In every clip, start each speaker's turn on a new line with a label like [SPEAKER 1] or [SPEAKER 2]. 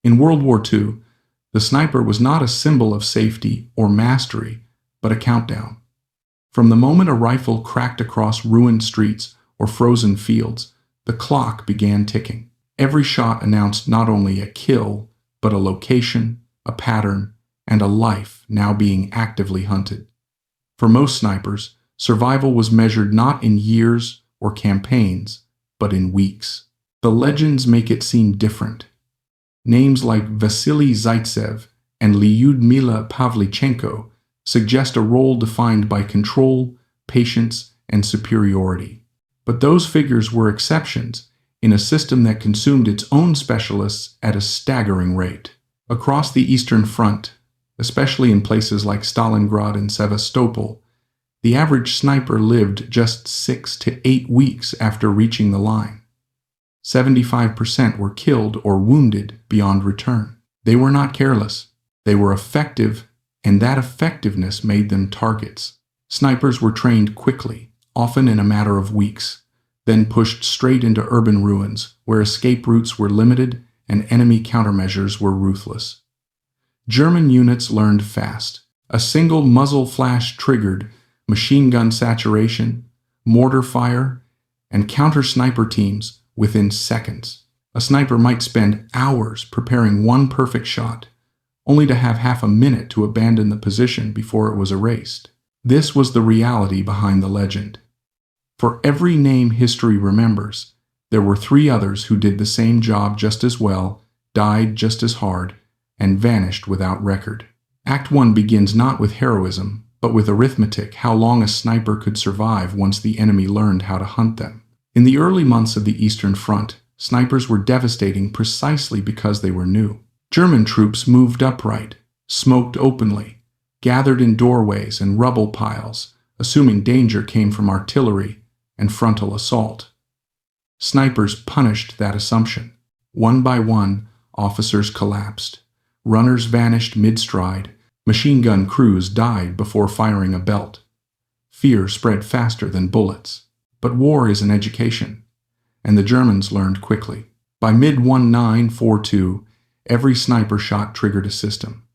[SPEAKER 1] In World War II, the sniper was not a symbol of safety or mastery, but a countdown. From the moment a rifle cracked across ruined streets or frozen fields, the clock began ticking. Every shot announced not only a kill, but a location, a pattern, and a life now being actively hunted. For most snipers, survival was measured not in years or campaigns, but in weeks. The legends make it seem different. Names like Vasily Zaitsev and Lyudmila Pavlichenko suggest a role defined by control, patience, and superiority. But those figures were exceptions in a system that consumed its own specialists at a staggering rate. Across the Eastern Front, especially in places like Stalingrad and Sevastopol, the average sniper lived just 6 to 8 weeks after reaching the line. 75% were killed or wounded beyond return. They were not careless. They were effective, and that effectiveness made them targets. Snipers were trained quickly, often in a matter of weeks, then pushed straight into urban ruins where escape routes were limited and enemy countermeasures were ruthless. German units learned fast. A single muzzle flash triggered machine gun saturation, mortar fire, and counter-sniper teams within seconds. A sniper might spend hours preparing one perfect shot, only to have half a minute to abandon the position before it was erased. This was the reality behind the legend. For every name history remembers, there were 3 others who did the same job just as well, died just as hard, and vanished without record. Act 1 begins not with heroism, but with arithmetic, how long a sniper could survive once the enemy learned how to hunt them. In the early months of the Eastern Front, snipers were devastating precisely because they were new. German troops moved upright, smoked openly, gathered in doorways and rubble piles, assuming danger came from artillery and frontal assault. Snipers punished that assumption. One by one, officers collapsed. Runners vanished mid-stride. Machine gun crews died before firing a belt. Fear spread faster than bullets. But war is an education, and the Germans learned quickly. By mid-1942, every sniper shot triggered a system.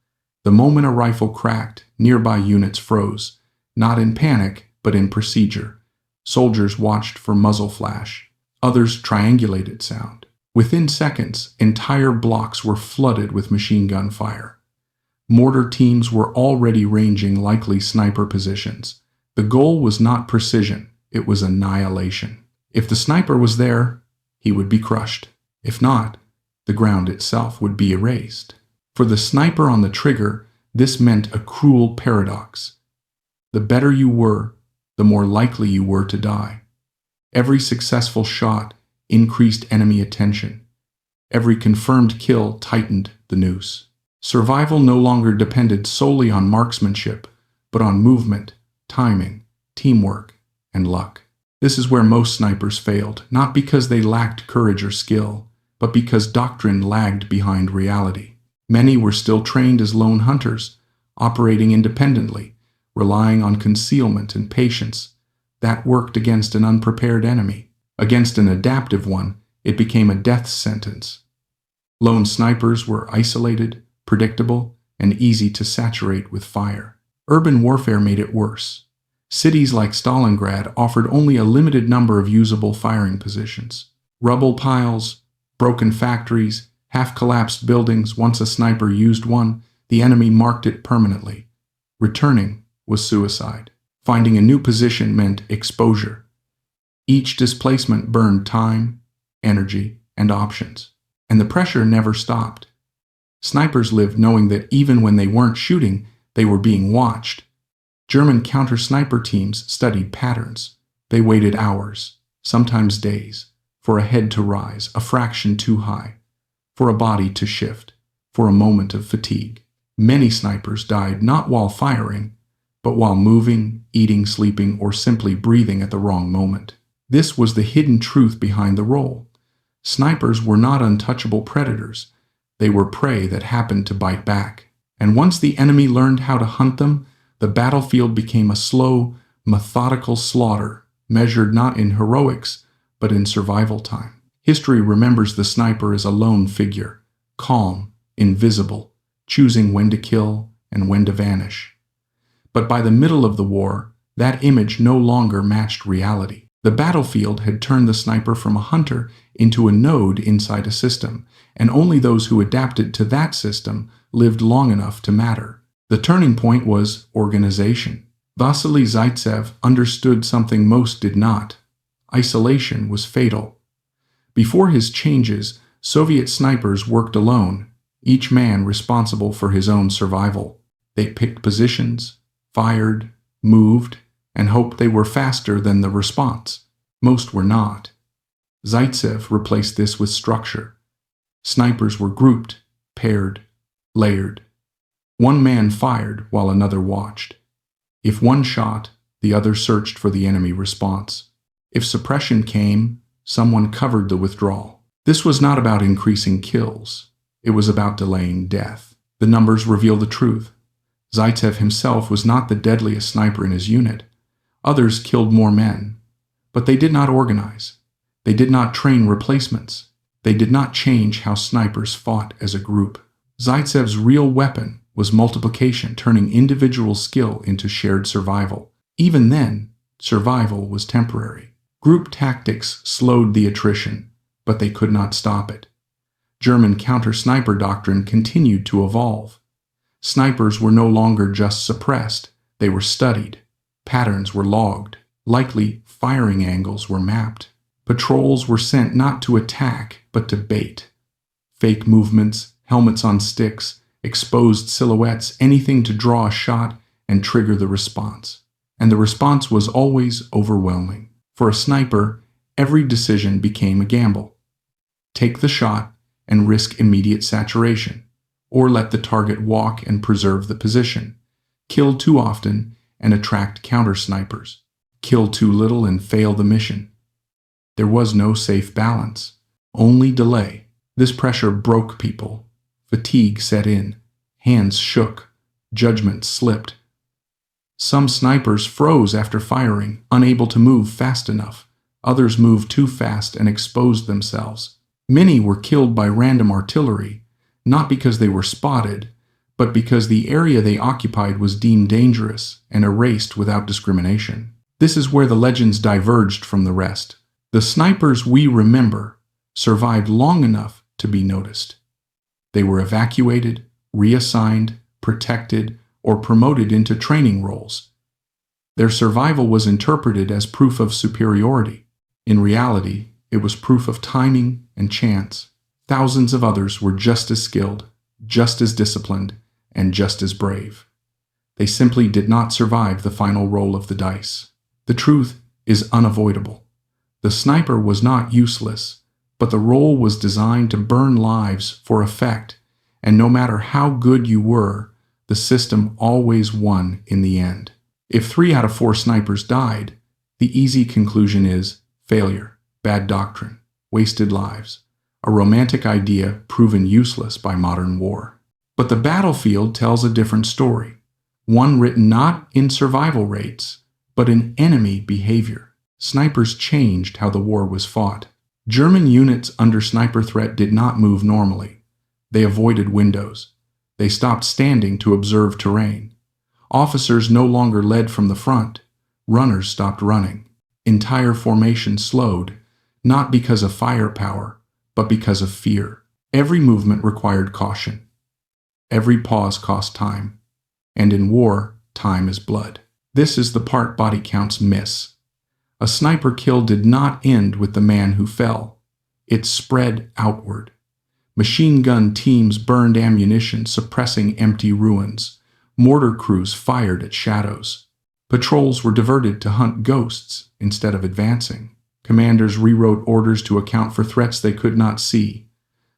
[SPEAKER 1] The moment a rifle cracked, nearby units froze, not in panic, but in procedure. Soldiers watched for muzzle flash. Others triangulated sound. Within seconds, entire blocks were flooded with machine gun fire. Mortar teams were already ranging likely sniper positions. The goal was not precision, it was annihilation. If the sniper was there, he would be crushed. If not, the ground itself would be erased. For the sniper on the trigger, this meant a cruel paradox. The better you were, the more likely you were to die. Every successful shot increased enemy attention. Every confirmed kill tightened the noose. Survival no longer depended solely on marksmanship, but on movement, timing, teamwork, and luck. This is where most snipers failed, not because they lacked courage or skill, but because doctrine lagged behind reality. Many were still trained as lone hunters, operating independently, relying on concealment and patience. That worked against an unprepared enemy. Against an adaptive one, it became a death sentence. Lone snipers were isolated, predictable, and easy to saturate with fire. Urban warfare made it worse. Cities like Stalingrad offered only a limited number of usable firing positions. Rubble piles, broken factories, half-collapsed buildings. Once a sniper used one, the enemy marked it permanently. Returning was suicide. Finding a new position meant exposure. Each displacement burned time, energy, and options. And the pressure never stopped. Snipers lived knowing that even when they weren't shooting, they were being watched. German counter-sniper teams studied patterns. They waited hours, sometimes days, for a head to rise a fraction too high, for a body to shift, for a moment of fatigue. Many snipers died not while firing, but while moving, eating, sleeping, or simply breathing at the wrong moment. This was the hidden truth behind the role. Snipers were not untouchable predators. They were prey that happened to bite back. And once the enemy learned how to hunt them, the battlefield became a slow, methodical slaughter, measured not in heroics, but in survival time. History remembers the sniper as a lone figure, calm, invisible, choosing when to kill and when to vanish. But by the middle of the war, that image no longer matched reality. The battlefield had turned the sniper from a hunter into a node inside a system, and only those who adapted to that system lived long enough to matter. The turning point was organization. Vasily Zaitsev understood something most did not. Isolation was fatal. Before his changes, Soviet snipers worked alone, each man responsible for his own survival. They picked positions, fired, moved, and hoped they were faster than the response. Most were not. Zaitsev replaced this with structure. Snipers were grouped, paired, layered. One man fired while another watched. If one shot, the other searched for the enemy response. If suppression came, someone covered the withdrawal. This was not about increasing kills. It was about delaying death. The numbers reveal the truth. Zaitsev himself was not the deadliest sniper in his unit. Others killed more men. But they did not organize. They did not train replacements. They did not change how snipers fought as a group. Zaitsev's real weapon was multiplication, turning individual skill into shared survival. Even then, survival was temporary. Group tactics slowed the attrition, but they could not stop it. German counter-sniper doctrine continued to evolve. Snipers were no longer just suppressed, they were studied. Patterns were logged. Likely firing angles were mapped. Patrols were sent not to attack, but to bait. Fake movements, helmets on sticks, exposed silhouettes, anything to draw a shot and trigger the response. And the response was always overwhelming. For a sniper, every decision became a gamble. Take the shot and risk immediate saturation, or let the target walk and preserve the position. Kill too often and attract counter-snipers. Kill too little and fail the mission. There was no safe balance, only delay. This pressure broke people. Fatigue set in. Hands shook. Judgment slipped. Some snipers froze after firing, unable to move fast enough. Others moved too fast and exposed themselves. Many were killed by random artillery, not because they were spotted, but because the area they occupied was deemed dangerous and erased without discrimination. This is where the legends diverged from the rest. The snipers we remember survived long enough to be noticed. They were evacuated, reassigned, protected, or promoted into training roles. Their survival was interpreted as proof of superiority. In reality, it was proof of timing and chance. Thousands of others were just as skilled, just as disciplined, and just as brave. They simply did not survive the final roll of the dice. The truth is unavoidable. The sniper was not useless, but the role was designed to burn lives for effect, and no matter how good you were, the system always won in the end. If 3 out of 4 snipers died, the easy conclusion is failure, bad doctrine, wasted lives, a romantic idea proven useless by modern war. But the battlefield tells a different story, one written not in survival rates, but in enemy behavior. Snipers changed how the war was fought. German units under sniper threat did not move normally. They avoided windows. They stopped standing to observe terrain. Officers no longer led from the front. Runners stopped running. Entire formations slowed, not because of firepower, but because of fear. Every movement required caution. Every pause cost time. And in war, time is blood. This is the part body counts miss. A sniper kill did not end with the man who fell. It spread outward. Machine gun teams burned ammunition, suppressing empty ruins. Mortar crews fired at shadows. Patrols were diverted to hunt ghosts instead of advancing. Commanders rewrote orders to account for threats they could not see.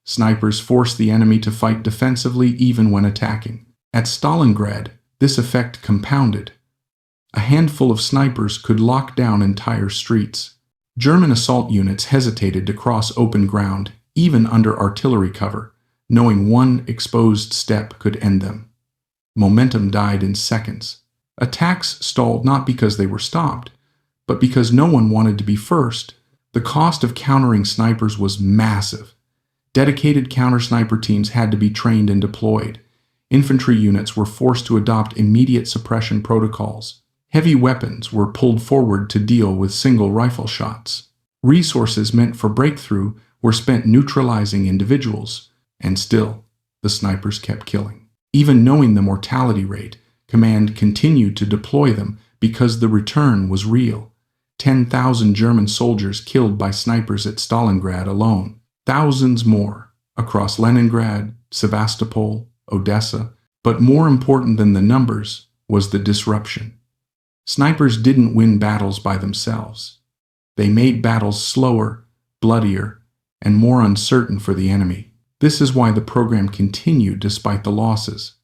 [SPEAKER 1] Snipers forced the enemy to fight defensively even when attacking. At Stalingrad, this effect compounded. A handful of snipers could lock down entire streets. German assault units hesitated to cross open ground, even under artillery cover, knowing one exposed step could end them. Momentum died in seconds. Attacks stalled not because they were stopped, but because no one wanted to be first. The cost of countering snipers was massive. Dedicated counter-sniper teams had to be trained and deployed. Infantry units were forced to adopt immediate suppression protocols. Heavy weapons were pulled forward to deal with single rifle shots. Resources meant for breakthrough were spent neutralizing individuals, and still, the snipers kept killing. Even knowing the mortality rate, command continued to deploy them because the return was real. 10,000 German soldiers killed by snipers at Stalingrad alone. Thousands more across Leningrad, Sevastopol, Odessa. But more important than the numbers was the disruption. Snipers didn't win battles by themselves. They made battles slower, bloodier, and more uncertain for the enemy. This is why the program continued despite the losses.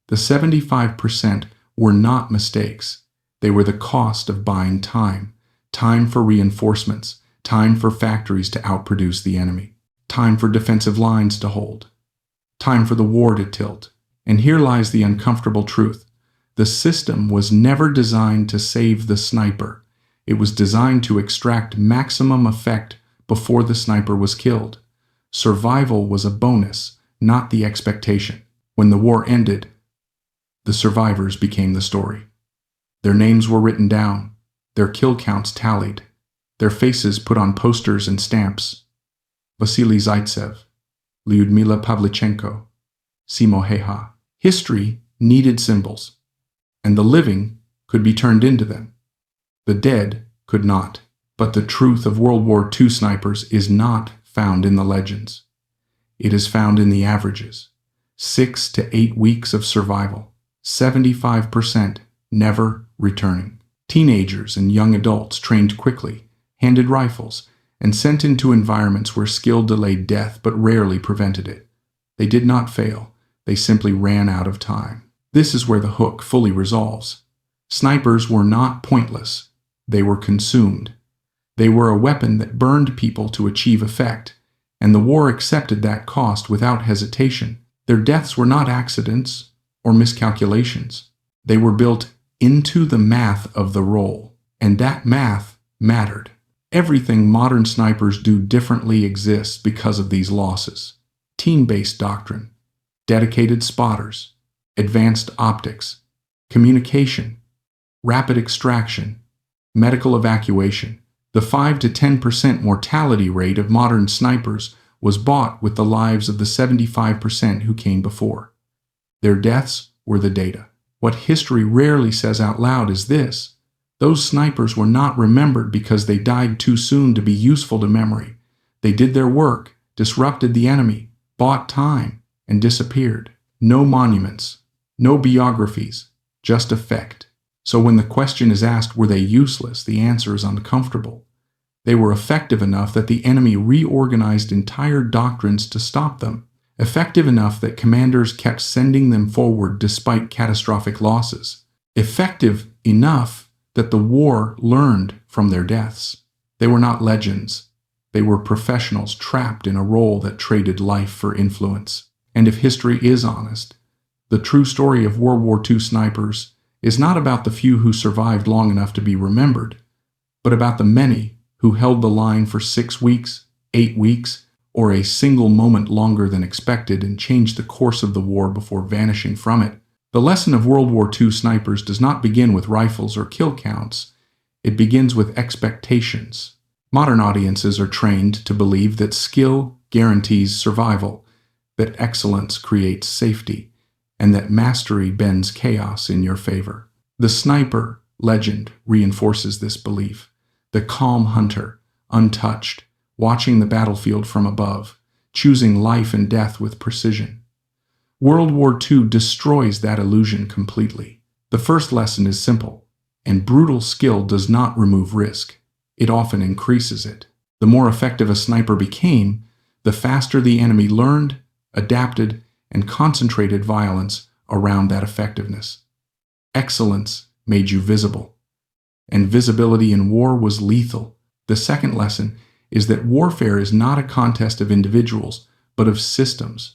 [SPEAKER 1] The 75% were not mistakes. They were the cost of buying time. Time for reinforcements. Time for factories to outproduce the enemy. Time for defensive lines to hold. Time for the war to tilt. And here lies the uncomfortable truth. The system was never designed to save the sniper. It was designed to extract maximum effect before the sniper was killed. Survival was a bonus, not the expectation. When the war ended, the survivors became the story. Their names were written down, their kill counts tallied, their faces put on posters and stamps. Vasily Zaitsev, Lyudmila Pavlichenko, Simo Heha. History needed symbols, and the living could be turned into them. The dead could not. But the truth of World War II snipers is not found in the legends. It is found in the averages. 6 to 8 weeks of survival. 75% never returning. Teenagers and young adults trained quickly, handed rifles, and sent into environments where skill delayed death but rarely prevented it. They did not fail. They simply ran out of time. This is where the hook fully resolves. Snipers were not pointless. They were consumed. They were a weapon that burned people to achieve effect, and the war accepted that cost without hesitation. Their deaths were not accidents or miscalculations. They were built into the math of the role, and that math mattered. Everything modern snipers do differently exists because of these losses. Team-based doctrine, dedicated spotters, advanced optics, communication, rapid extraction, medical evacuation. The 5 to 10% mortality rate of modern snipers was bought with the lives of the 75% who came before. Their deaths were the data. What history rarely says out loud is this: those snipers were not remembered because they died too soon to be useful to memory. They did their work, disrupted the enemy, bought time, and disappeared. No monuments, no biographies, just effect. So when the question is asked, were they useless, the answer is uncomfortable. They were effective enough that the enemy reorganized entire doctrines to stop them. Effective enough that commanders kept sending them forward despite catastrophic losses. Effective enough that the war learned from their deaths. They were not legends. They were professionals trapped in a role that traded life for influence. And if history is honest, the true story of World War II snipers is not about the few who survived long enough to be remembered, but about the many who held the line for 6 weeks, 8 weeks, or a single moment longer than expected and changed the course of the war before vanishing from it. The lesson of World War II snipers does not begin with rifles or kill counts. It begins with expectations. Modern audiences are trained to believe that skill guarantees survival, that excellence creates safety, and that mastery bends chaos in your favor. The sniper legend reinforces this belief. The calm hunter, untouched, watching the battlefield from above, choosing life and death with precision. World War II destroys that illusion completely. The first lesson is simple, and brutal skill does not remove risk. It often increases it. The more effective a sniper became, the faster the enemy learned, adapted, and concentrated violence around that effectiveness. Excellence made you visible, and visibility in war was lethal. The second lesson is that warfare is not a contest of individuals, but of systems.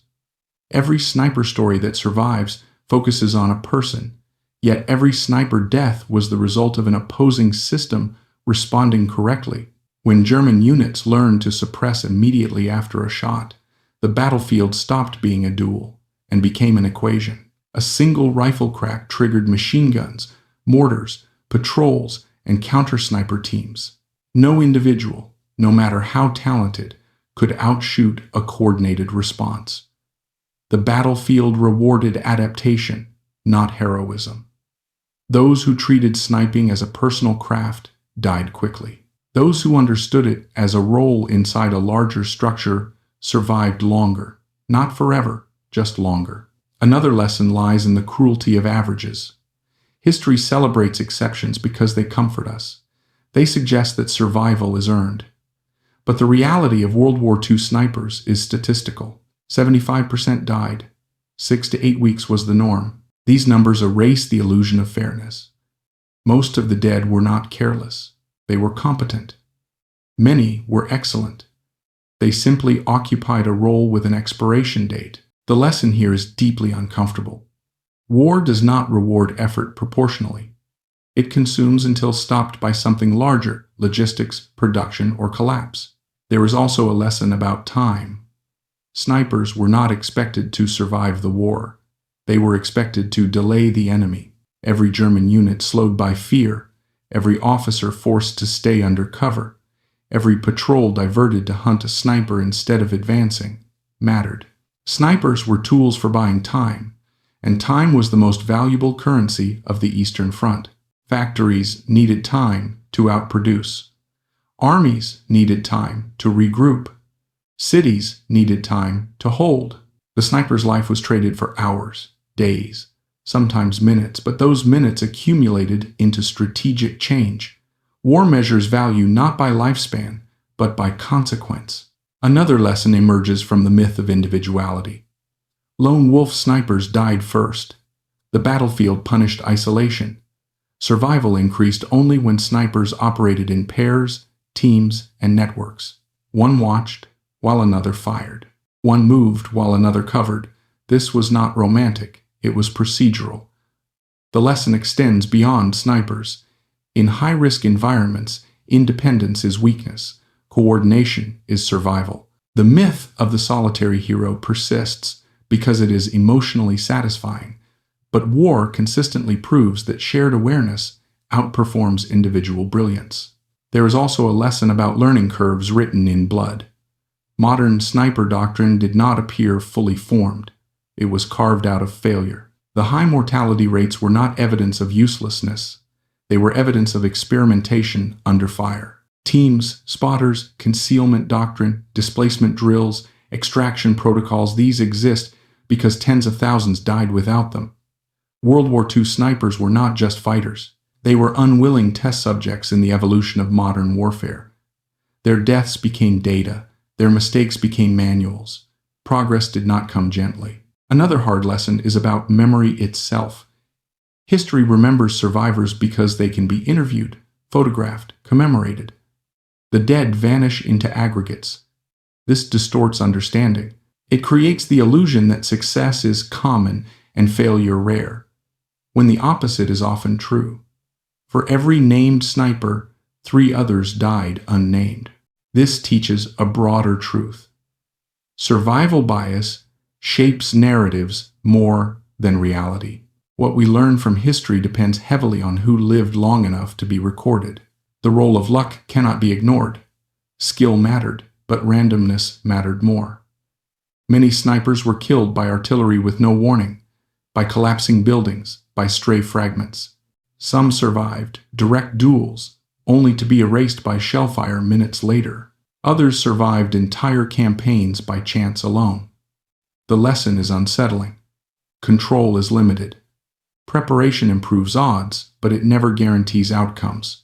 [SPEAKER 1] Every sniper story that survives focuses on a person, yet every sniper death was the result of an opposing system responding correctly. When German units learned to suppress immediately after a shot, The battlefield stopped being a duel and became an equation. A single rifle crack triggered machine guns, mortars, patrols, and counter-sniper teams. No individual, no matter how talented, could outshoot a coordinated response. The battlefield rewarded adaptation, not heroism. Those who treated sniping as a personal craft died quickly. Those who understood it as a role inside a larger structure survived longer, not forever, just longer. Another lesson lies in the cruelty of averages. History celebrates exceptions because they comfort us. They suggest that survival is earned. But the reality of World War II snipers is statistical. 75% died. 6 to 8 weeks was the norm. These numbers erase the illusion of fairness. Most of the dead were not careless. They were competent. Many were excellent. They simply occupied a role with an expiration date. The lesson here is deeply uncomfortable. War does not reward effort proportionally. It consumes until stopped by something larger, logistics, production, or collapse. There is also a lesson about time. Snipers were not expected to survive the war. They were expected to delay the enemy. Every German unit slowed by fear, every officer forced to stay under cover, every patrol diverted to hunt a sniper instead of advancing, mattered. Snipers were tools for buying time, and time was the most valuable currency of the Eastern Front. Factories needed time to outproduce. Armies needed time to regroup. Cities needed time to hold. The sniper's life was traded for hours, days, sometimes minutes, but those minutes accumulated into strategic change. War measures value not by lifespan, but by consequence. Another lesson emerges from the myth of individuality. Lone wolf snipers died first. The battlefield punished isolation. Survival increased only when snipers operated in pairs, teams, and networks. One watched, while another fired. One moved while another covered. This was not romantic, it was procedural. The lesson extends beyond snipers. In high-risk environments, independence is weakness. Coordination is survival. The myth of the solitary hero persists because it is emotionally satisfying, but war consistently proves that shared awareness outperforms individual brilliance. There is also a lesson about learning curves written in blood. Modern sniper doctrine did not appear fully formed. It was carved out of failure. The high mortality rates were not evidence of uselessness. They were evidence of experimentation under fire. Teams, spotters, concealment doctrine, displacement drills, extraction protocols, these exist because tens of thousands died without them. World War II snipers were not just fighters. They were unwilling test subjects in the evolution of modern warfare. Their deaths became data. Their mistakes became manuals. Progress did not come gently. Another hard lesson is about memory itself. History remembers survivors because they can be interviewed, photographed, commemorated. The dead vanish into aggregates. This distorts understanding. It creates the illusion that success is common and failure rare, when the opposite is often true. For every named sniper, 3 others died unnamed. This teaches a broader truth. Survival bias shapes narratives more than reality. What we learn from history depends heavily on who lived long enough to be recorded. The role of luck cannot be ignored. Skill mattered, but randomness mattered more. Many snipers were killed by artillery with no warning, by collapsing buildings, by stray fragments. Some survived direct duels, only to be erased by shellfire minutes later. Others survived entire campaigns by chance alone. The lesson is unsettling. Control is limited. Preparation improves odds, but it never guarantees outcomes.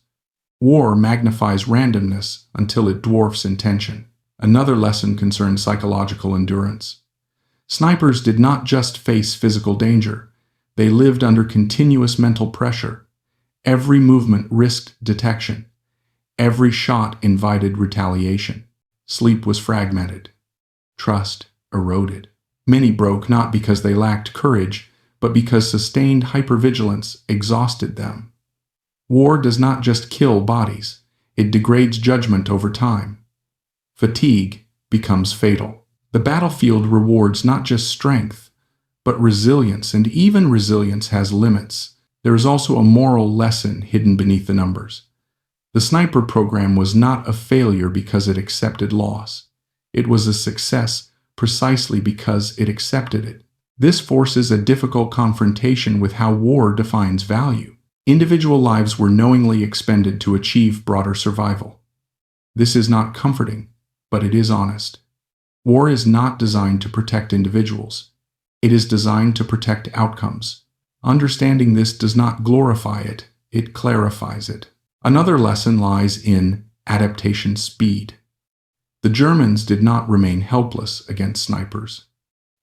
[SPEAKER 1] War magnifies randomness until it dwarfs intention. Another lesson concerns psychological endurance. Snipers did not just face physical danger. They lived under continuous mental pressure. Every movement risked detection. Every shot invited retaliation. Sleep was fragmented. Trust eroded. Many broke not because they lacked courage, but because sustained hypervigilance exhausted them. War does not just kill bodies, it degrades judgment over time. Fatigue becomes fatal. The battlefield rewards not just strength, but resilience, and even resilience has limits. There is also a moral lesson hidden beneath the numbers. The sniper program was not a failure because it accepted loss. It was a success precisely because it accepted it. This forces a difficult confrontation with how war defines value. Individual lives were knowingly expended to achieve broader survival. This is not comforting, but it is honest. War is not designed to protect individuals. It is designed to protect outcomes. Understanding this does not glorify it, it clarifies it. Another lesson lies in adaptation speed. The Germans did not remain helpless against snipers.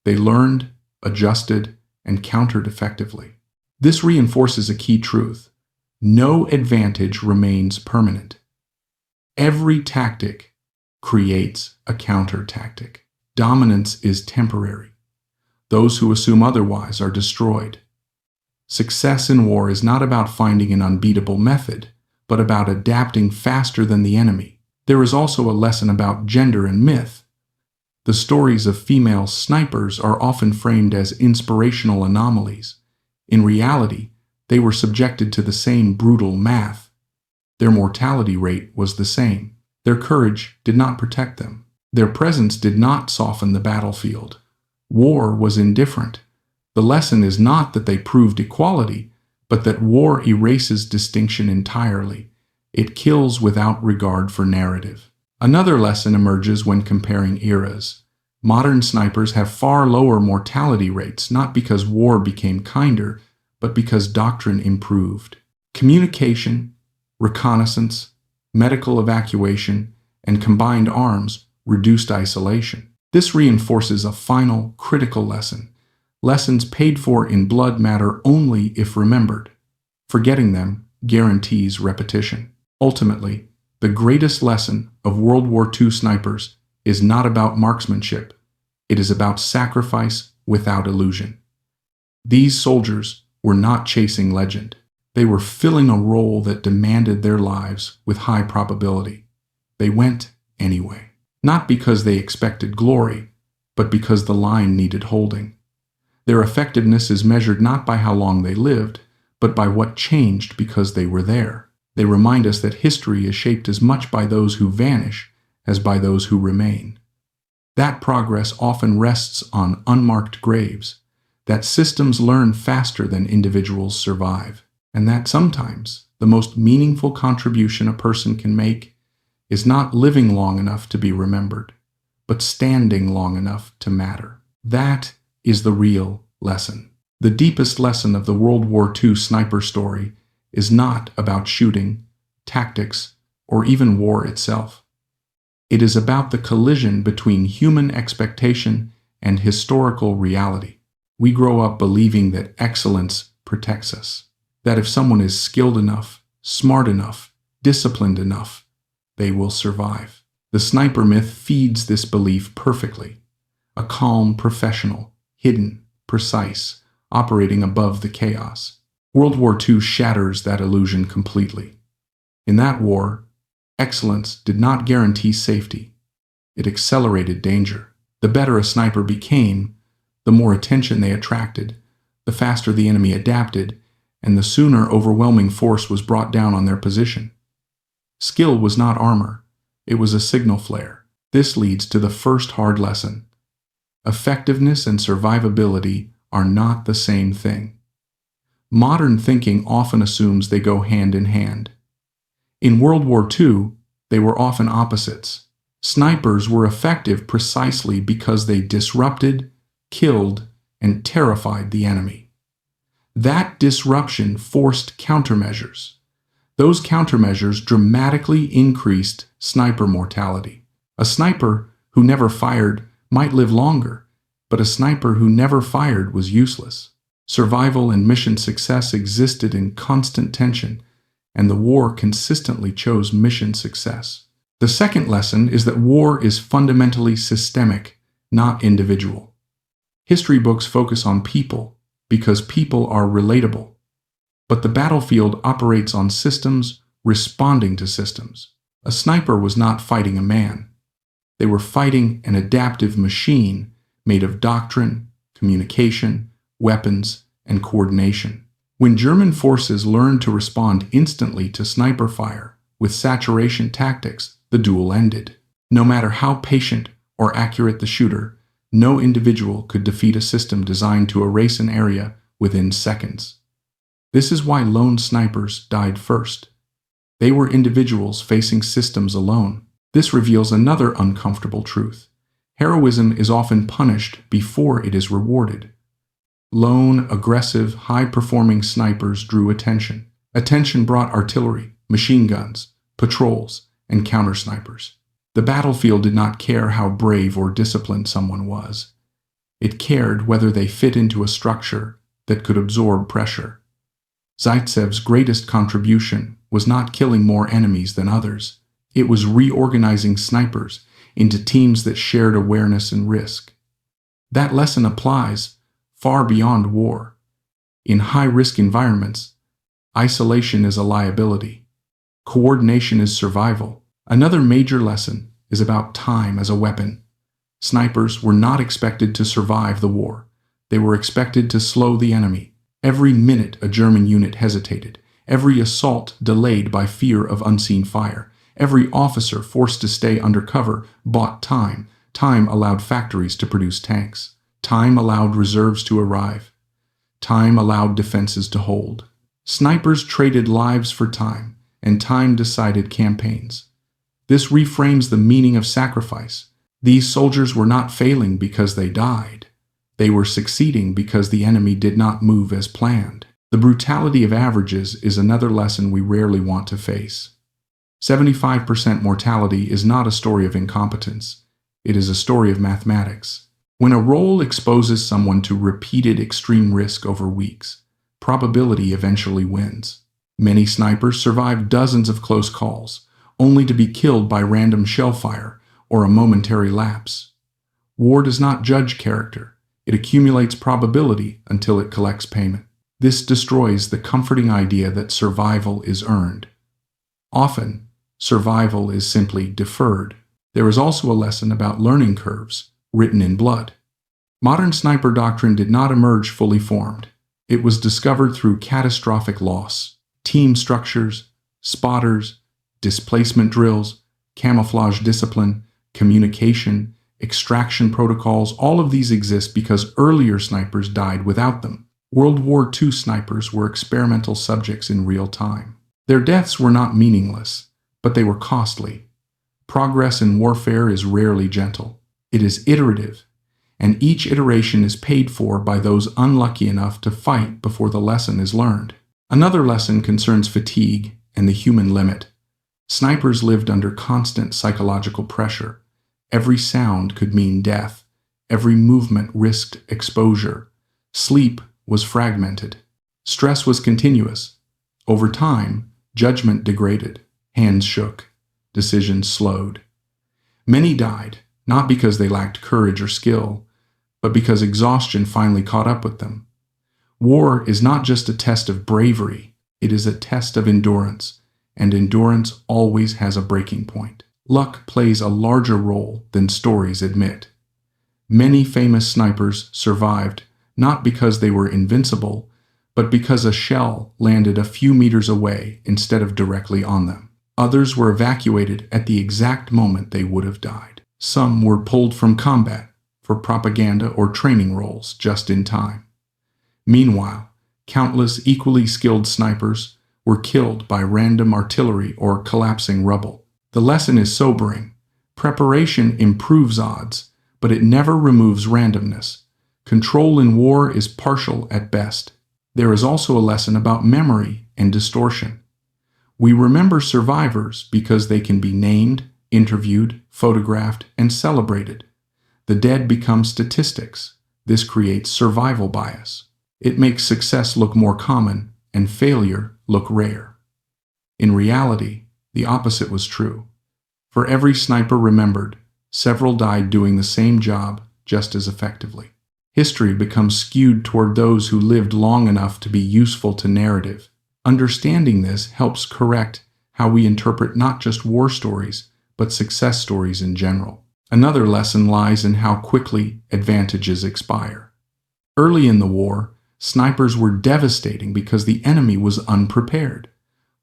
[SPEAKER 1] They learned, adjusted, and countered effectively. This reinforces a key truth. No advantage remains permanent. Every tactic creates a counter-tactic. Dominance is temporary. Those who assume otherwise are destroyed. Success in war is not about finding an unbeatable method, but about adapting faster than the enemy. There is also a lesson about gender and myth. The stories of female snipers are often framed as inspirational anomalies. In reality, they were subjected to the same brutal math. Their mortality rate was the same. Their courage did not protect them. Their presence did not soften the battlefield. War was indifferent. The lesson is not that they proved equality, but that war erases distinction entirely. It kills without regard for narrative. Another lesson emerges when comparing eras. Modern snipers have far lower mortality rates, not because war became kinder, but because doctrine improved. Communication, reconnaissance, medical evacuation, and combined arms reduced isolation. This reinforces a final, critical lesson. Lessons paid for in blood matter only if remembered. Forgetting them guarantees repetition. Ultimately, the greatest lesson of World War II snipers is not about marksmanship. It is about sacrifice without illusion. These soldiers were not chasing legend. They were filling a role that demanded their lives with high probability. They went anyway, not because they expected glory, but because the line needed holding. Their effectiveness is measured not by how long they lived, but by what changed because they were there. They remind us that history is shaped as much by those who vanish as by those who remain. That progress often rests on unmarked graves, that systems learn faster than individuals survive, and that sometimes the most meaningful contribution a person can make is not living long enough to be remembered, but standing long enough to matter. That is the real lesson. The deepest lesson of the World War II sniper story is not about shooting, tactics, or even war itself. It is about the collision between human expectation and historical reality. We grow up believing that excellence protects us, that if someone is skilled enough, smart enough, disciplined enough, they will survive. The sniper myth feeds this belief perfectly. A calm professional, hidden, precise, operating above the chaos. World War II shatters that illusion completely. In that war, excellence did not guarantee safety. It accelerated danger. The better a sniper became, the more attention they attracted, the faster the enemy adapted, and the sooner overwhelming force was brought down on their position. Skill was not armor. It was a signal flare. This leads to the first hard lesson. Effectiveness and survivability are not the same thing. Modern thinking often assumes they go hand in hand. In World War II, they were often opposites. Snipers were effective precisely because they disrupted, killed, and terrified the enemy. That disruption forced countermeasures. Those countermeasures dramatically increased sniper mortality. A sniper who never fired might live longer, but a sniper who never fired was useless. Survival and mission success existed in constant tension, and the war consistently chose mission success. The second lesson is that war is fundamentally systemic, not individual. History books focus on people because people are relatable, but the battlefield operates on systems responding to systems. A sniper was not fighting a man. They were fighting an adaptive machine made of doctrine, communication, weapons, and coordination. When German forces learned to respond instantly to sniper fire with saturation tactics, the duel ended. No matter how patient or accurate the shooter, no individual could defeat a system designed to erase an area within seconds. This is why lone snipers died first. They were individuals facing systems alone. This reveals another uncomfortable truth. Heroism is often punished before it is rewarded. Lone, aggressive, high-performing snipers drew attention. Attention brought artillery, machine guns, patrols, and counter-snipers. The battlefield did not care how brave or disciplined someone was. It cared whether they fit into a structure that could absorb pressure. Zaitsev's greatest contribution was not killing more enemies than others. It was reorganizing snipers into teams that shared awareness and risk. That lesson applies far beyond war. In high-risk environments, isolation is a liability. Coordination is survival. Another major lesson is about time as a weapon. Snipers were not expected to survive the war. They were expected to slow the enemy. Every minute a German unit hesitated, every assault delayed by fear of unseen fire, every officer forced to stay under cover bought time. Time allowed factories to produce tanks. Time allowed reserves to arrive. Time allowed defenses to hold. Snipers traded lives for time, and time decided campaigns. This reframes the meaning of sacrifice. These soldiers were not failing because they died. They were succeeding because the enemy did not move as planned. The brutality of averages is another lesson we rarely want to face. 75% mortality is not a story of incompetence. It is a story of mathematics. When a role exposes someone to repeated extreme risk over weeks, probability eventually wins. Many snipers survived dozens of close calls, only to be killed by random shellfire or a momentary lapse. War does not judge character. It accumulates probability until it collects payment. This destroys the comforting idea that survival is earned. Often, survival is simply deferred. There is also a lesson about learning curves, written in blood. Modern sniper doctrine did not emerge fully formed. It was discovered through catastrophic loss. Team structures, spotters, displacement drills, camouflage discipline, communication, extraction protocols, all of these exist because earlier snipers died without them. World War II snipers were experimental subjects in real time. Their deaths were not meaningless, but they were costly. Progress in warfare is rarely gentle. It is iterative, and each iteration is paid for by those unlucky enough to fight before the lesson is learned. Another lesson concerns fatigue and the human limit. Snipers lived under constant psychological pressure. Every sound could mean death. Every movement risked exposure. Sleep was fragmented. Stress was continuous. Over time, judgment degraded. Hands shook. Decisions slowed. Many died, not because they lacked courage or skill, but because exhaustion finally caught up with them. War is not just a test of bravery, it is a test of endurance, and endurance always has a breaking point. Luck plays a larger role than stories admit. Many famous snipers survived not because they were invincible, but because a shell landed a few meters away instead of directly on them. Others were evacuated at the exact moment they would have died. Some were pulled from combat for propaganda or training roles just in time. Meanwhile, countless equally skilled snipers were killed by random artillery or collapsing rubble. The lesson is sobering. Preparation improves odds, but it never removes randomness. Control in war is partial at best. There is also a lesson about memory and distortion. We remember survivors because they can be named, interviewed, photographed, and celebrated. The dead become statistics. This creates survival bias. It makes success look more common and failure look rare. In reality, the opposite was true. For every sniper remembered, several died doing the same job just as effectively. History becomes skewed toward those who lived long enough to be useful to narrative. Understanding this helps correct how we interpret not just war stories, but success stories in general. Another lesson lies in how quickly advantages expire. Early in the war, snipers were devastating because the enemy was unprepared.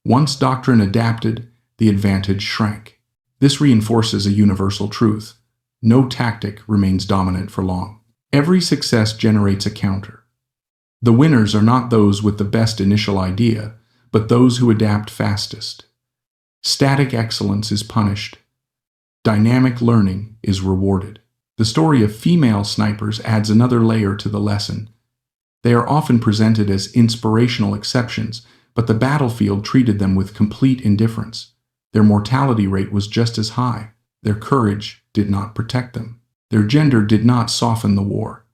[SPEAKER 1] Once Doctrine adapted, the advantage shrank. This reinforces a universal truth. No tactic remains dominant for long. Every success generates a counter. The winners are not those with the best initial idea, but those who adapt fastest. Static excellence is punished. Dynamic learning is rewarded. The story of female snipers adds another layer to the lesson. They are often presented as inspirational exceptions, but the battlefield treated them with complete indifference. Their mortality rate was just as high. Their courage did not protect them. Their gender did not soften the war.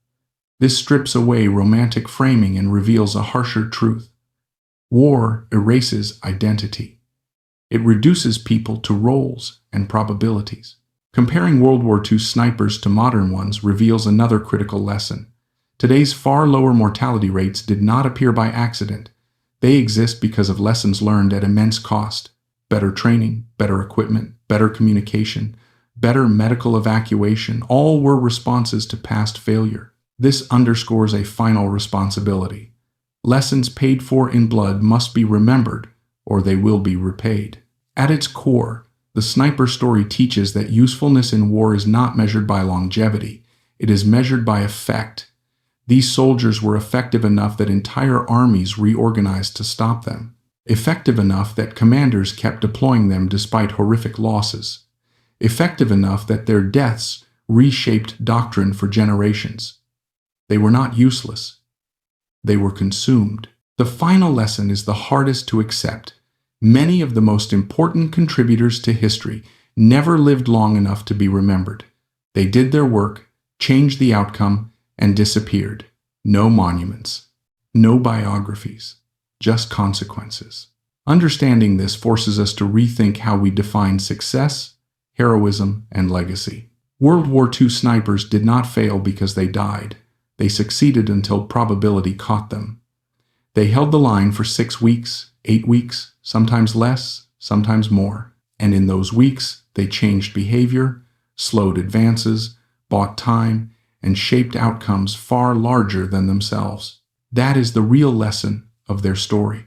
[SPEAKER 1] This strips away romantic framing and reveals a harsher truth. War erases identity. It reduces people to roles and probabilities. Comparing World War II snipers to modern ones reveals another critical lesson. Today's far lower mortality rates did not appear by accident. They exist because of lessons learned at immense cost. Better training, better equipment, better communication, better medical evacuation, all were responses to past failure. This underscores a final responsibility. Lessons paid for in blood must be remembered, or they will be repaid. At its core, the sniper story teaches that usefulness in war is not measured by longevity. It is measured by effect. These soldiers were effective enough that entire armies reorganized to stop them. Effective enough that commanders kept deploying them despite horrific losses. Effective enough that their deaths reshaped doctrine for generations. They were not useless. They were consumed. The final lesson is the hardest to accept. Many of the most important contributors to history never lived long enough to be remembered. They did their work, changed the outcome, and disappeared. No monuments. No biographies. Just consequences. Understanding this forces us to rethink how we define success, heroism, and legacy. World War II snipers did not fail because they died. They succeeded until probability caught them. They held the line for 6 weeks, 8 weeks, sometimes less, sometimes more. And in those weeks, they changed behavior, slowed advances, bought time, and shaped outcomes far larger than themselves. That is the real lesson of their story.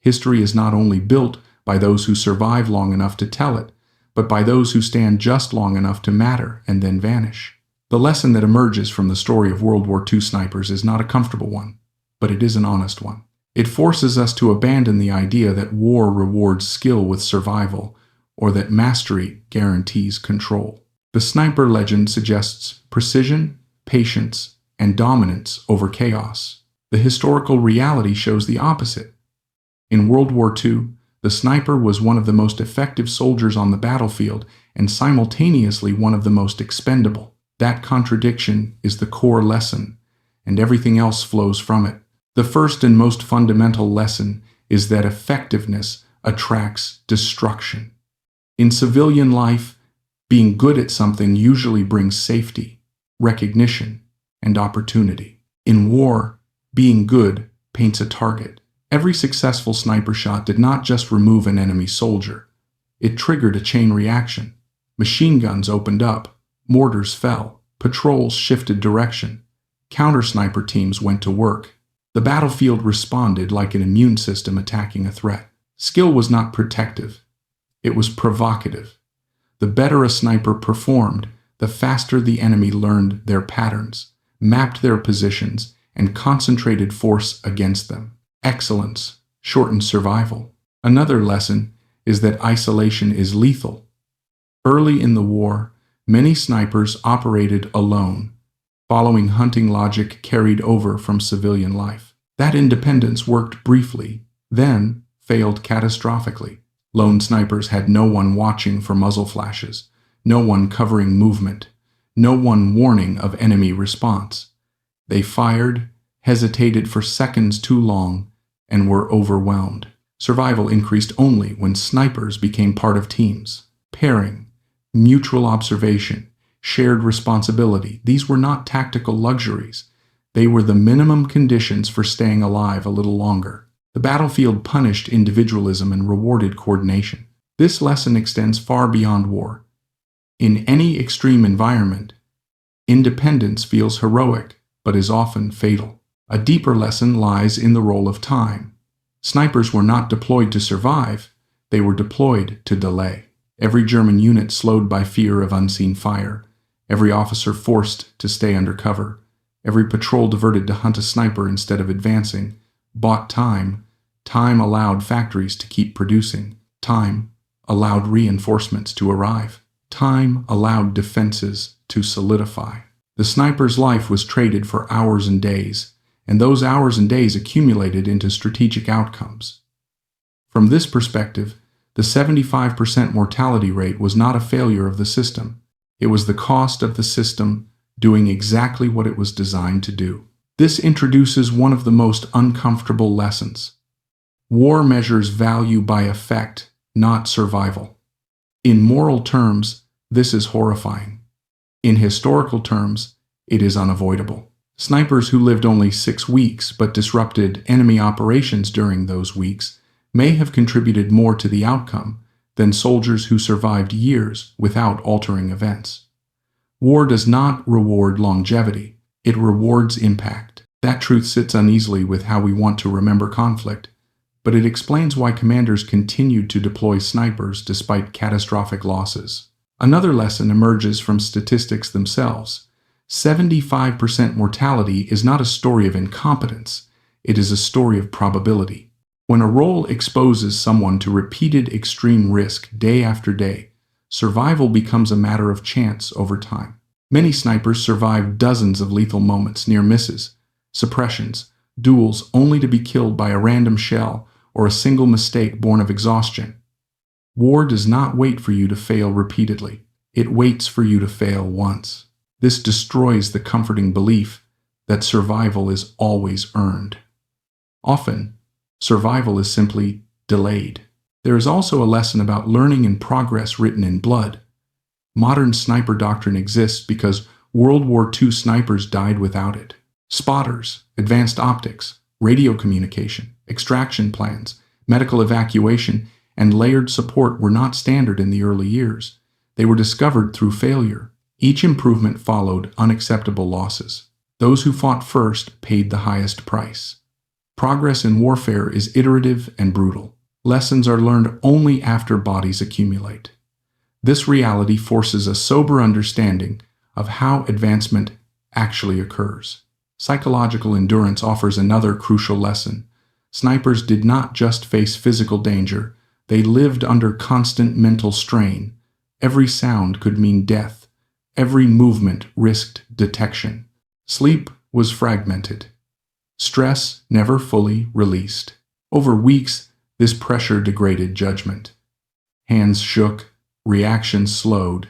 [SPEAKER 1] History is not only built by those who survive long enough to tell it, but by those who stand just long enough to matter and then vanish. The lesson that emerges from the story of World War II snipers is not a comfortable one, but it is an honest one. It forces us to abandon the idea that war rewards skill with survival, or that mastery guarantees control. The sniper legend suggests precision, patience, and dominance over chaos. The historical reality shows the opposite. In World War II, the sniper was one of the most effective soldiers on the battlefield and simultaneously one of the most expendable. That contradiction is the core lesson, and everything else flows from it. The first and most fundamental lesson is that effectiveness attracts destruction. In civilian life, being good at something usually brings safety, recognition, and opportunity. In war, being good paints a target. Every successful sniper shot did not just remove an enemy soldier. It triggered a chain reaction. Machine guns opened up, mortars fell, patrols shifted direction, counter-sniper teams went to work. The battlefield responded like an immune system attacking a threat. Skill was not protective. It was provocative. The better a sniper performed, the faster the enemy learned their patterns, mapped their positions, and concentrated force against them. Excellence shortened survival. Another lesson is that isolation is lethal. Early in the war, many snipers operated alone, following hunting logic carried over from civilian life. That independence worked briefly, then failed catastrophically. Lone snipers had no one watching for muzzle flashes, no one covering movement, no one warning of enemy response. They fired, hesitated for seconds too long, and were overwhelmed. Survival increased only when snipers became part of teams. Pairing, mutual observation, shared responsibility. These were not tactical luxuries. They were the minimum conditions for staying alive a little longer. The battlefield punished individualism and rewarded coordination. This lesson extends far beyond war. In any extreme environment, independence feels heroic, but is often fatal. A deeper lesson lies in the role of time. Snipers were not deployed to survive, they were deployed to delay. Every German unit slowed by fear of unseen fire, every officer forced to stay under cover, every patrol diverted to hunt a sniper instead of advancing, bought time. Time allowed factories to keep producing. Time allowed reinforcements to arrive. Time allowed defenses to solidify. The sniper's life was traded for hours and days, and those hours and days accumulated into strategic outcomes. From this perspective, the 75% mortality rate was not a failure of the system. It was the cost of the system doing exactly what it was designed to do. This introduces one of the most uncomfortable lessons. War measures value by effect, not survival. In moral terms, this is horrifying. In historical terms, it is unavoidable. Snipers who lived only 6 weeks but disrupted enemy operations during those weeks may have contributed more to the outcome than soldiers who survived years without altering events. War does not reward longevity, it rewards impact. That truth sits uneasily with how we want to remember conflict, but it explains why commanders continued to deploy snipers despite catastrophic losses. Another lesson emerges from statistics themselves. 75% mortality is not a story of incompetence, it is a story of probability. When a role exposes someone to repeated extreme risk day after day, survival becomes a matter of chance over time. Many snipers survive dozens of lethal moments, near misses, suppressions, duels, only to be killed by a random shell or a single mistake born of exhaustion. War does not wait for you to fail repeatedly. It waits for you to fail once. This destroys the comforting belief that survival is always earned. Often, survival is simply delayed. There is also a lesson about learning and progress written in blood. Modern sniper doctrine exists because World War II snipers died without it. Spotters, advanced optics, radio communication, extraction plans, medical evacuation, and layered support were not standard in the early years. They were discovered through failure. Each improvement followed unacceptable losses. Those who fought first paid the highest price. Progress in warfare is iterative and brutal. Lessons are learned only after bodies accumulate. This reality forces a sober understanding of how advancement actually occurs. Psychological endurance offers another crucial lesson. Snipers did not just face physical danger, they lived under constant mental strain. Every sound could mean death. Every movement risked detection. Sleep was fragmented. Stress never fully released. Over weeks, this pressure degraded judgment. Hands shook, reactions slowed.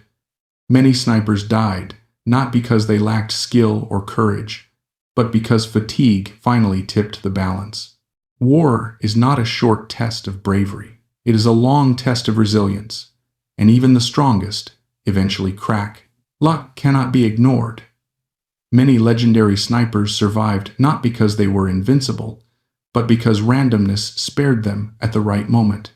[SPEAKER 1] Many snipers died, not because they lacked skill or courage, but because fatigue finally tipped the balance. War is not a short test of bravery. It is a long test of resilience, and even the strongest eventually crack. Luck cannot be ignored. Many legendary snipers survived not because they were invincible, but because randomness spared them at the right moment.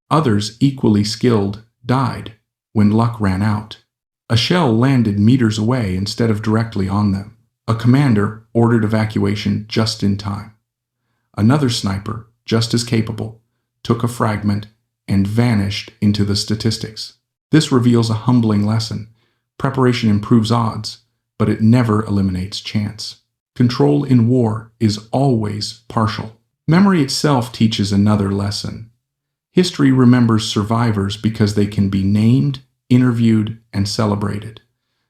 [SPEAKER 1] Others, equally skilled, died when luck ran out. A shell landed meters away instead of directly on them. A commander ordered evacuation just in time. Another sniper, just as capable, took a fragment and vanished into the statistics. This reveals a humbling lesson. Preparation improves odds, but it never eliminates chance. Control in war is always partial. Memory itself teaches another lesson. History remembers survivors because they can be named, interviewed, and celebrated.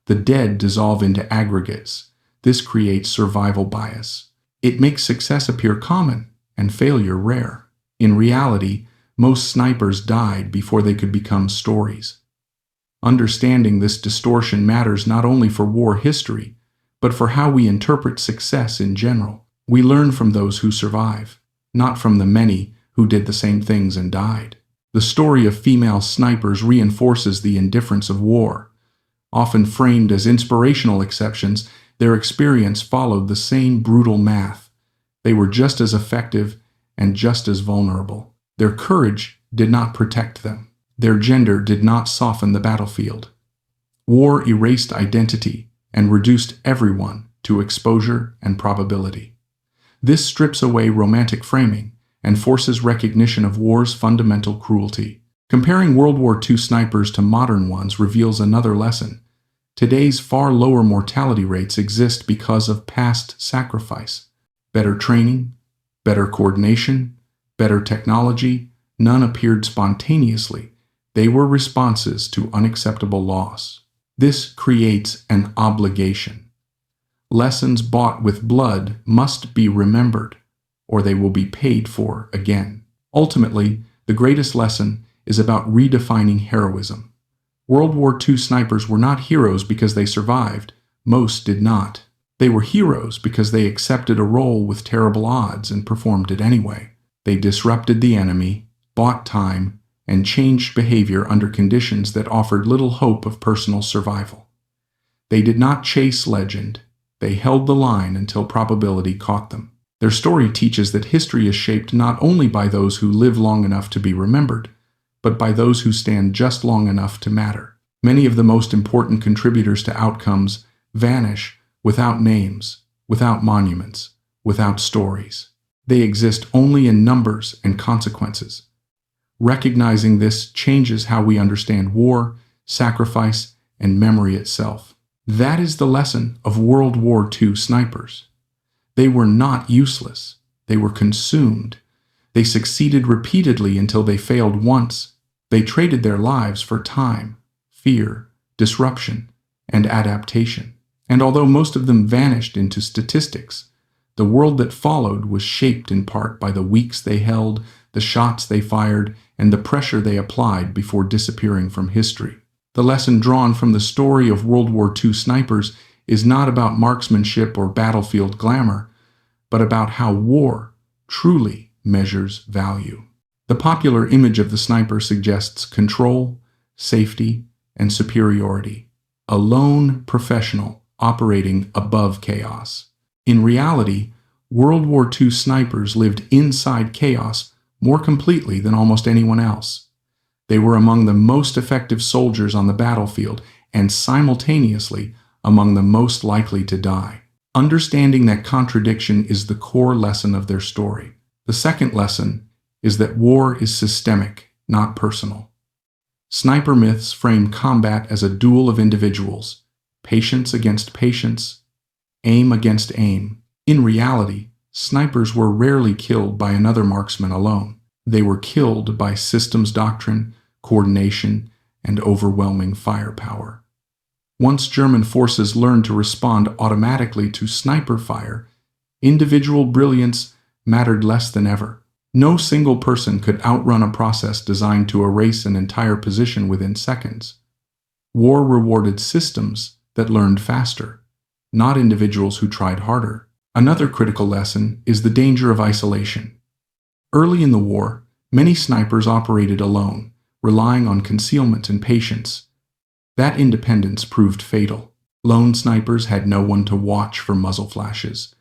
[SPEAKER 1] The dead dissolve into aggregates. This creates survival bias. It makes success appear common and failure rare. In reality, most snipers died before they could become stories. Understanding this distortion matters not only for war history, but for how we interpret success in general. We learn from those who survive, not from the many who did the same things and died. The story of female snipers reinforces the indifference of war. Often framed as inspirational exceptions, their experience followed the same brutal math. They were just as effective and just as vulnerable. Their courage did not protect them. Their gender did not soften the battlefield. War erased identity and reduced everyone to exposure and probability. This strips away romantic framing and forces recognition of war's fundamental cruelty. Comparing World War II snipers to modern ones reveals another lesson. Today's far lower mortality rates exist because of past sacrifice. Better training, better coordination, better technology, none appeared spontaneously. They were responses to unacceptable loss. This creates an obligation. Lessons bought with blood must be remembered, or they will be paid for again. Ultimately, the greatest lesson is about redefining heroism. World War II snipers were not heroes because they survived. Most did not. They were heroes because they accepted a role with terrible odds and performed it anyway. They disrupted the enemy, bought time, and changed behavior under conditions that offered little hope of personal survival. They did not chase legend. They held the line until probability caught them. Their story teaches that history is shaped not only by those who live long enough to be remembered, but by those who stand just long enough to matter. Many of the most important contributors to outcomes vanish without names, without monuments, without stories. They exist only in numbers and consequences. Recognizing this changes how we understand war, sacrifice, and memory itself. That is the lesson of World War II snipers. They were not useless. They were consumed. They succeeded repeatedly until they failed once. They traded their lives for time, fear, disruption, and adaptation. And although most of them vanished into statistics, the world that followed was shaped in part by the weeks they held, the shots they fired, and the pressure they applied before disappearing from history. The lesson drawn from the story of World War II snipers is not about marksmanship or battlefield glamour, but about how war truly measures value. The popular image of the sniper suggests control, safety, and superiority. A lone professional operating above chaos. In reality, World War II snipers lived inside chaos more completely than almost anyone else. They were among the most effective soldiers on the battlefield and simultaneously among the most likely to die. Understanding that contradiction is the core lesson of their story. The second lesson is that war is systemic, not personal. Sniper myths frame combat as a duel of individuals, patience against patience, aim against aim. In reality, snipers were rarely killed by another marksman alone. They were killed by systems doctrine, coordination, and overwhelming firepower. Once German forces learned to respond automatically to sniper fire, individual brilliance mattered less than ever. No single person could outrun a process designed to erase an entire position within seconds. War rewarded systems that learned faster, not individuals who tried harder. Another critical lesson is the danger of isolation. Early in the war, many snipers operated alone, relying on concealment and patience. That independence proved fatal. Lone snipers had no one to watch for muzzle flashes,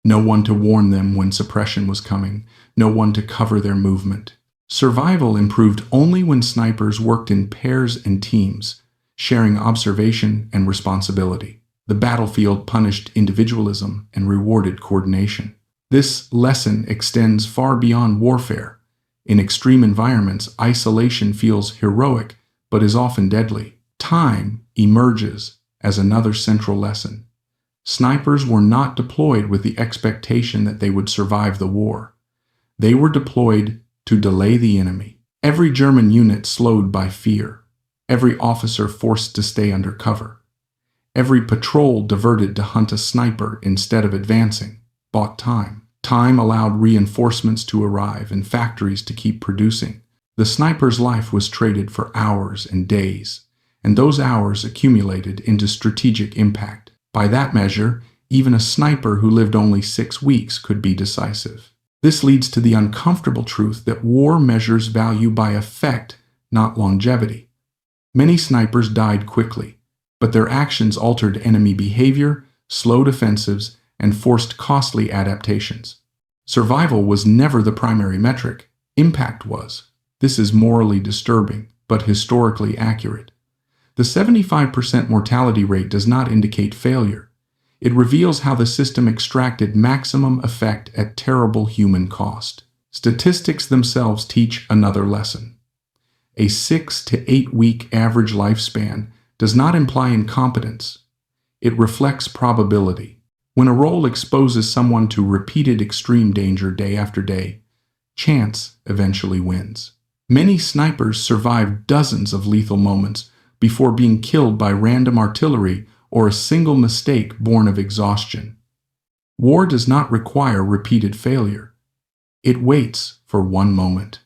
[SPEAKER 1] no one to warn them when suppression was coming, no one to cover their movement. Survival improved only when snipers worked in pairs and teams, sharing observation and responsibility. The battlefield punished individualism and rewarded coordination. This lesson extends far beyond warfare. In extreme environments, isolation feels heroic, but is often deadly. Time emerges as another central lesson. Snipers were not deployed with the expectation that they would survive the war. They were deployed to delay the enemy. Every German unit slowed by fear. Every officer forced to stay under cover. Every patrol diverted to hunt a sniper instead of advancing, bought time. Time allowed reinforcements to arrive and factories to keep producing. The sniper's life was traded for hours and days, and those hours accumulated into strategic impact. By that measure, even a sniper who lived only 6 weeks could be decisive. This leads to the uncomfortable truth that war measures value by effect, not longevity. Many snipers died quickly, but their actions altered enemy behavior, slowed offensives, and forced costly adaptations. Survival was never the primary metric, impact was. This is morally disturbing, but historically accurate. The 75% mortality rate does not indicate failure. It reveals how the system extracted maximum effect at terrible human cost. Statistics themselves teach another lesson. A 6 to 8 week average lifespan does not imply incompetence. It reflects probability. When a role exposes someone to repeated extreme danger day after day, chance eventually wins. Many snipers survive dozens of lethal moments before being killed by random artillery or a single mistake born of exhaustion. War does not require repeated failure. It waits for one moment.